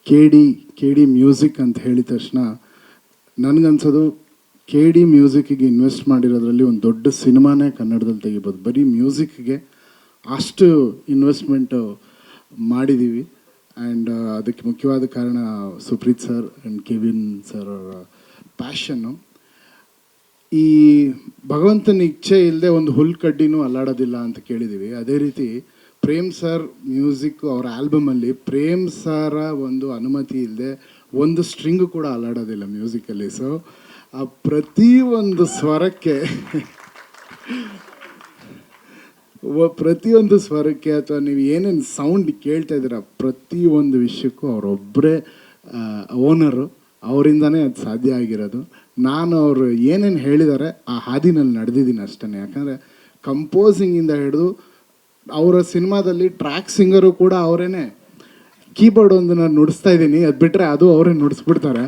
K D music ಅಂತ ಹೇಳಿದ ತಕ್ಷಣ ನನಗನ್ಸೋದು ಕೆ ಡಿ ಮ್ಯೂಸಿಕ್ಕಿಗೆ ಇನ್ವೆಸ್ಟ್ ಮಾಡಿರೋದ್ರಲ್ಲಿ ಒಂದು ದೊಡ್ಡ ಸಿನಿಮಾನೇ ಕನ್ನಡದಲ್ಲಿ ತೆಗಿಬೋದು. ಬರೀ ಮ್ಯೂಸಿಕ್ಗೆ ಅಷ್ಟು ಇನ್ವೆಸ್ಟ್ಮೆಂಟು ಮಾಡಿದ್ದೀವಿ. ಆ್ಯಂಡ್ ಅದಕ್ಕೆ ಮುಖ್ಯವಾದ ಕಾರಣ Supreet sir and Kevin sir ಅವರ ಪ್ಯಾಷನ್ನು. ಈ ಭಗವಂತನ ಇಚ್ಛೆ ಇಲ್ಲದೆ ಒಂದು ಹುಲ್ಕಡ್ಡಿನೂ ಅಲ್ಲಾಡೋದಿಲ್ಲ ಅಂತ ಕೇಳಿದ್ದೀವಿ. ಅದೇ ರೀತಿ ಪ್ರೇಮ್ ಸರ್ ಮ್ಯೂಸಿಕ್ ಅವರ ಆಲ್ಬಮಲ್ಲಿ ಪ್ರೇಮ್ ಸರ ಒಂದು ಅನುಮತಿ ಇಲ್ಲದೆ ಒಂದು ಸ್ಟ್ರಿಂಗು ಕೂಡ ಅಲ್ಲಾಡೋದಿಲ್ಲ ಮ್ಯೂಸಿಕಲ್ಲಿ. ಸೊ ಆ ಪ್ರತಿಯೊಂದು ಸ್ವರಕ್ಕೆ ಅಥವಾ ನೀವು ಏನೇನು ಸೌಂಡ್ ಕೇಳ್ತಾ ಇದ್ದೀರ ಪ್ರತಿಯೊಂದು ವಿಷಯಕ್ಕೂ ಅವರೊಬ್ಬರೇ ಓನರು. ಅವರಿಂದನೇ ಅದು ಸಾಧ್ಯ ಆಗಿರೋದು. ನಾನು ಅವರು ಏನೇನು ಹೇಳಿದ್ದಾರೆ ಆ ಹಾದಿನಲ್ಲಿ ನಡೆದಿದ್ದೀನಿ ಅಷ್ಟೇ. ಯಾಕಂದರೆ ಕಂಪೋಸಿಂಗಿಂದ ಹಿಡಿದು ಅವರ ಸಿನಿಮಾದಲ್ಲಿ ಟ್ರ್ಯಾಕ್ ಸಿಂಗರು ಕೂಡ ಅವರೇನೆ. ಕೀಬೋರ್ಡ್ ಒಂದು ನಾನು ನುಡಿಸ್ತಾ ಇದ್ದೀನಿ, ಅದು ಬಿಟ್ಟರೆ ಅದು ಅವರೇ ನುಡಿಸ್ಬಿಡ್ತಾರೆ.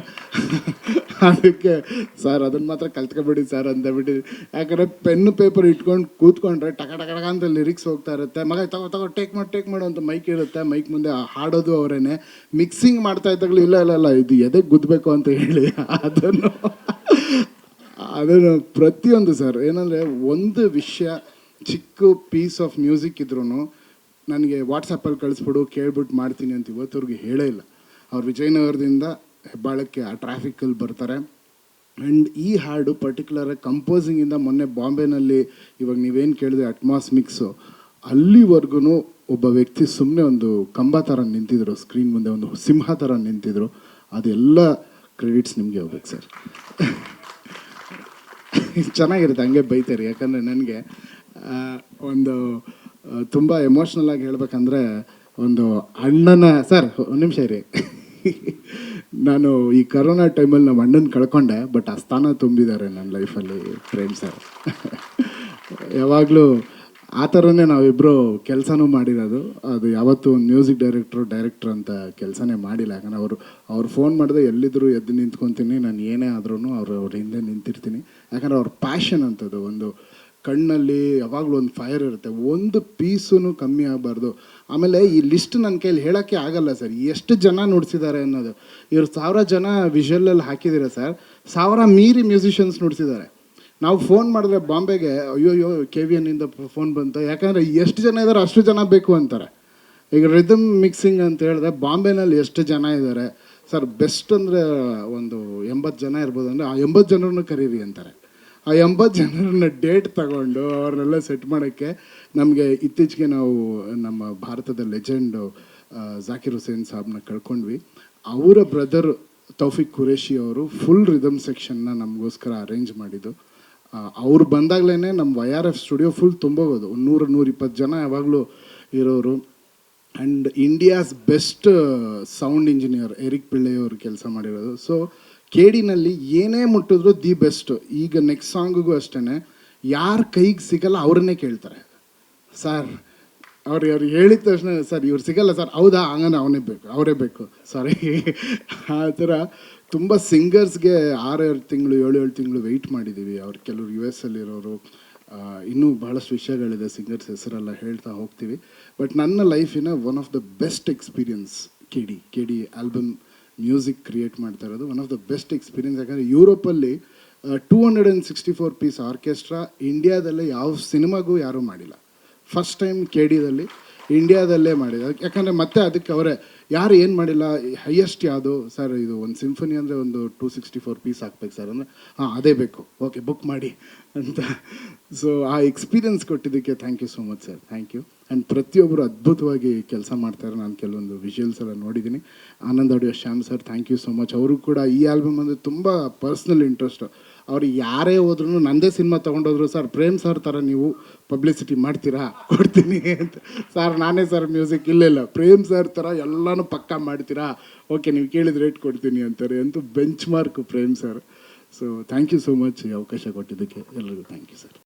ಅದಕ್ಕೆ ಸರ್ ಅದನ್ನು ಮಾತ್ರ ಕಲ್ತ್ಕೊಬೇಡಿ ಸರ್ ಅಂತ ಬಿಟ್ಟು. ಯಾಕಂದರೆ ಪೆನ್ನು ಪೇಪರ್ ಇಟ್ಕೊಂಡು ಕೂತ್ಕೊಂಡ್ರೆ ಟಕ ಟಕ ಟಕ ಅಂತ ಲಿರಿಕ್ಸ್ ಹೋಗ್ತಾ ಇರುತ್ತೆ. ಮಗ ತಗೋ ಟೇಕ್ ಮಾಡು ಅಂತ ಮೈಕ್ ಇರುತ್ತೆ. ಮೈಕ್ ಮುಂದೆ ಹಾಡೋದು ಅವರೇನೆ. ಮಿಕ್ಸಿಂಗ್ ಮಾಡ್ತಾ ಇದ್ದಾಗಲೂ ಇಲ್ಲ ಇದು ಎದೆಗೆ ಗುದ್ದಬೇಕು ಅಂತ ಹೇಳಿ ಅದನ್ನು ಪ್ರತಿಯೊಂದು ಸರ್ ಏನಂದರೆ ಒಂದು ವಿಷಯ ಚಿಕ್ಕ ಪೀಸ್ ಆಫ್ ಮ್ಯೂಸಿಕ್ ಇದ್ರೂ ನನಗೆ ವಾಟ್ಸಪ್ಪಲ್ಲಿ ಕಳಿಸ್ಬಿಡು ಕೇಳ್ಬಿಟ್ಟು ಮಾಡ್ತೀನಿ ಅಂತ ಇವತ್ತವ್ರಿಗೆ ಹೇಳೇ ಇಲ್ಲ. ಅವ್ರು ವಿಜಯನಗರದಿಂದ ಹೆಬ್ಬಾಳಕ್ಕೆ ಆ ಟ್ರಾಫಿಕಲ್ಲಿ ಬರ್ತಾರೆ. ಆ್ಯಂಡ್ ಈ ಹಾಡು ಪರ್ಟಿಕ್ಯುಲರಾಗಿ ಕಂಪೋಸಿಂಗಿಂದ ಮೊನ್ನೆ ಬಾಂಬೆನಲ್ಲಿ ಇವಾಗ ನೀವೇನು ಕೇಳಿದೆ ಅಟ್ಮಾಸ್ ಮಿಕ್ಸು, ಅಲ್ಲಿವರೆಗೂ ಒಬ್ಬ ವ್ಯಕ್ತಿ ಸುಮ್ಮನೆ ಒಂದು ಕಂಬ ಥರ ನಿಂತಿದ್ರು, ಸ್ಕ್ರೀನ್ ಮುಂದೆ ಒಂದು ಸಿಂಹ ಥರ ನಿಂತಿದ್ರು. ಅದೆಲ್ಲ ಕ್ರೆಡಿಟ್ಸ್ ನಿಮಗೆ ಹೋಗ್ಬೇಕು ಸರ್. ಚೆನ್ನಾಗಿರುತ್ತೆ, ಹಂಗೆ ಬೈತಾರೆ. ಯಾಕಂದರೆ ನನಗೆ ಒಂದು ತುಂಬ ಎಮೋಷ್ನಲ್ ಆಗಿ ಹೇಳ್ಬೇಕಂದ್ರೆ ಒಂದು ಅಣ್ಣನ ಸರ್ ಒಂದು ನಿಮಿಷ ಇರಿ. ನಾನು ಈ ಕರೋನಾ ಟೈಮಲ್ಲಿ ನಮ್ಮ ಅಣ್ಣನ ಕಳ್ಕೊಂಡೆ, ಬಟ್ ಆ ಸ್ಥಾನ ತುಂಬಿದ್ದಾರೆ ನನ್ನ ಲೈಫಲ್ಲಿ ಪ್ರೇಮ್ ಸರ್. ಯಾವಾಗಲೂ ಆ ಥರನೇ ನಾವಿಬ್ಬರು ಕೆಲಸನೂ ಮಾಡಿರೋದು. ಅದು ಯಾವತ್ತೂ ಒಂದು ಮ್ಯೂಸಿಕ್ ಡೈರೆಕ್ಟ್ರ್ ಅಂತ ಕೆಲಸನೇ ಮಾಡಿಲ್ಲ. ಯಾಕಂದರೆ ಅವ್ರು ಫೋನ್ ಮಾಡಿದ್ರೆ ಎಲ್ಲಿದ್ದರೂ ಎದ್ದು ನಿಂತ್ಕೊತೀನಿ. ನಾನು ಏನೇ ಆದ್ರೂ ಅವ್ರ ಹಿಂದೆ ನಿಂತಿರ್ತೀನಿ. ಯಾಕಂದರೆ ಅವ್ರ ಪ್ಯಾಷನ್ ಅಂಥದ್ದು. ಒಂದು ಕಣ್ಣಲ್ಲಿ ಯಾವಾಗಲೂ ಒಂದು ಫೈರ್ ಇರುತ್ತೆ, ಒಂದು ಪೀಸೂ ಕಮ್ಮಿ ಆಗಬಾರ್ದು. ಆಮೇಲೆ ಈ ಲಿಸ್ಟ್ ನನ್ನ ಕೈಯಲ್ಲಿ ಹೇಳೋಕ್ಕೆ ಆಗಲ್ಲ ಸರ್, ಎಷ್ಟು ಜನ ನುಡಿಸಿದ್ದಾರೆ ಅನ್ನೋದು. ಇವ್ರು 1000 ಜನ ವಿಷುವಲಲ್ಲಿ ಹಾಕಿದ್ದೀರ ಸರ್, 1000 ಮೀರಿ ಮ್ಯೂಸಿಷಿಯನ್ಸ್ ನುಡಿಸಿದ್ದಾರೆ. ನಾವು ಫೋನ್ ಮಾಡಿದ್ರೆ ಬಾಂಬೆಗೆ ಅಯ್ಯೋ KVNನಿಂದ ಫೋನ್ ಬಂತು. ಯಾಕಂದರೆ ಎಷ್ಟು ಜನ ಇದ್ದಾರೆ ಅಷ್ಟು ಜನ ಬೇಕು ಅಂತಾರೆ. ಈಗ ರಿದಮ್ ಮಿಕ್ಸಿಂಗ್ ಅಂತ ಹೇಳಿದ್ರೆ ಬಾಂಬೆನಲ್ಲಿ ಎಷ್ಟು ಜನ ಇದ್ದಾರೆ ಸರ್, ಬೆಸ್ಟ್ ಅಂದರೆ ಒಂದು 80 ಜನ ಇರ್ಬೋದು. ಅಂದರೆ ಆ 80 ಜನರನ್ನು ಕರೀರಿ ಅಂತಾರೆ. ಆ 80 ಜನರನ್ನ ಡೇಟ್ ತಗೊಂಡು ಅವ್ರನ್ನೆಲ್ಲ ಸೆಟ್ ಮಾಡೋಕ್ಕೆ ನಮಗೆ ಇತ್ತೀಚೆಗೆ ನಾವು ನಮ್ಮ ಭಾರತದ ಲೆಜೆಂಡು ಜಾಕಿರ್ ಹುಸೇನ್ ಸಾಬ್ನ ಕಳ್ಕೊಂಡ್ವಿ. ಅವರ ಬ್ರದರ್ ತೌಫಿಕ್ ಖುರೇಶಿ ಅವರು ಫುಲ್ ರಿದಮ್ ಸೆಕ್ಷನ್ನ ನಮಗೋಸ್ಕರ ಅರೇಂಜ್ ಮಾಡಿದ್ದು. ಅವ್ರು ಬಂದಾಗಲೇ ನಮ್ಮ YRF ಸ್ಟುಡಿಯೋ ಫುಲ್ ತುಂಬೋಗೋದು. 100-120 ಜನ ಯಾವಾಗಲೂ ಇರೋರು. And India's best sound engineer Eric ಪಿಳ್ಳೆಯವರು ಕೆಲಸ ಮಾಡಿರೋದು. ಸೊ KDನಲ್ಲಿ ಏನೇ ಮುಟ್ಟಿದ್ರು ದಿ ಬೆಸ್ಟ್. ಈಗ ನೆಕ್ಸ್ಟ್ ಸಾಂಗಿಗೂ ಅಷ್ಟೇ, ಯಾರ ಕೈಗೆ ಸಿಗಲ್ಲ ಅವ್ರನ್ನೇ ಕೇಳ್ತಾರೆ ಸರ್. ಅವ್ರು ಹೇಳಿದ ತಕ್ಷಣ ಸರ್ ಇವ್ರು ಸಿಗಲ್ಲ ಸರ್, ಹೌದಾ ಹಂಗನ ಅವರೇ ಬೇಕು ಸಾರಿ. ಆ ಥರ ತುಂಬ ಸಿಂಗರ್ಸ್ಗೆ 6 ತಿಂಗಳು 7 ತಿಂಗಳು ವೆಯ್ಟ್ ಮಾಡಿದ್ದೀವಿ. ಅವ್ರು ಕೆಲವರು US ಅಲ್ಲಿರೋರು. ಇನ್ನೂ ಭಾಳಷ್ಟು ವಿಷಯಗಳಿದೆ, ಸಿಂಗರ್ಸ್ ಹೆಸರೆಲ್ಲ ಹೇಳ್ತಾ ಹೋಗ್ತೀವಿ. ಬಟ್ ನನ್ನ ಲೈಫಿನ one of the best experience K D album music create ಮಾಡ್ತಾ ಇರೋದು one of the best experience. ಯಾಕಂದರೆ ಯುರೋಪಲ್ಲಿ 264 ಪೀಸ್ ಆರ್ಕೆಸ್ಟ್ರಾ ಇಂಡಿಯಾದಲ್ಲೇ ಯಾವ ಸಿನಿಮಾಗೂ ಯಾರೂ ಮಾಡಿಲ್ಲ. ಫಸ್ಟ್ ಟೈಮ್ KDದಲ್ಲಿ ಇಂಡಿಯಾದಲ್ಲೇ ಮಾಡಿದ. ಯಾಕಂದರೆ ಮತ್ತೆ ಅದಕ್ಕೆ ಅವರೇ ಯಾರು ಏನು ಮಾಡಿಲ್ಲ, ಹೈಯೆಸ್ಟ್ ಯಾವುದು ಸರ್ ಇದು ಒಂದು ಸಿಂಫನಿ ಅಂದರೆ ಒಂದು 264 ಪೀಸ್ ಹಾಕ್ಬೇಕು ಸರ್ ಅಂದರೆ ಅದೇ ಬೇಕು, ಓಕೆ ಬುಕ್ ಮಾಡಿ ಅಂತ. ಸೊ ಆ ಎಕ್ಸ್ಪೀರಿಯನ್ಸ್ ಕೊಟ್ಟಿದ್ದಕ್ಕೆ thank you so much sir, thank you. And ಪ್ರತಿಯೊಬ್ಬರು ಅದ್ಭುತವಾಗಿ ಕೆಲಸ ಮಾಡ್ತಾರೆ. ನಾನು ಕೆಲವೊಂದು ವಿಜುವಲ್ಸ್ ಎಲ್ಲ ನೋಡಿದ್ದೀನಿ. Anand audio Shyam sir thank you so much. ಅವರು ಕೂಡ ಈ ಆಲ್ಬಮ್ ಅಂದರೆ ತುಂಬ ಪರ್ಸ್ನಲ್ ಇಂಟ್ರೆಸ್ಟ್. ಅವ್ರು ಯಾರೇ ಹೋದ್ರೂ ನನ್ನದೇ ಸಿನಿಮಾ ತೊಗೊಂಡೋದ್ರು ಸರ್ ಪ್ರೇಮ್ ಸರ್ ಥರ ನೀವು ಪಬ್ಲಿಸಿಟಿ ಮಾಡ್ತೀರಾ, ಕೊಡ್ತೀನಿ ಅಂತ. ಸರ್ ನಾನೇ ಸರ್ ಮ್ಯೂಸಿಕ್ ಇಲ್ಲ ಪ್ರೇಮ್ ಸರ್ ಥರ ಎಲ್ಲನೂ ಪಕ್ಕಾ ಮಾಡ್ತೀರಾ, ಓಕೆ ನೀವು ಕೇಳಿದ ರೇಟ್ ಕೊಡ್ತೀನಿ ಅಂತಾರೆ. ಅಂತೂ benchmark Prem sir. So thank you so much ಈ ಅವಕಾಶ ಕೊಟ್ಟಿದ್ದಕ್ಕೆ ಎಲ್ರಿಗೂ ಥ್ಯಾಂಕ್ ಯು ಸರ್.